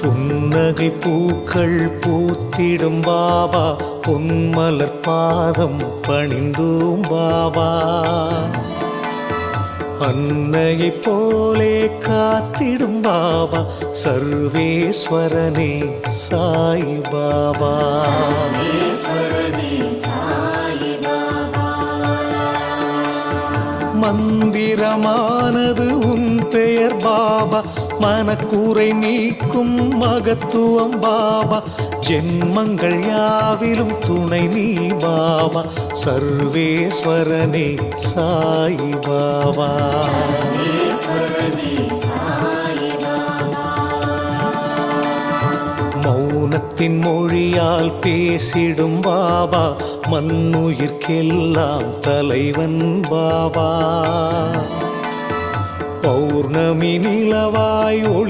புன்னகை பூக்கள் பூத்திடும் பாபா, பொன்மலர் பாதம் பணிந்தோம் பாபா. அன்னையை போலே காத்திடும் பாபா, சர்வேஸ்வரனே சாய் பாபா. மந்திரமானது உன் பெயர் பாபா, மனக்கூரை நீக்கும் மகத்துவம் பாபா. ஜென்மங்கள் யாவிலும் துணை நீ பாபா, சர்வேஸ்வரனே சாய் பாபா. மௌனத்தின் மொழியால் பேசிடும் பாபா, மண்ணுயிர்க்கெல்லாம் தலைவன் பாபா. பௌர்ணமி நிலவாய்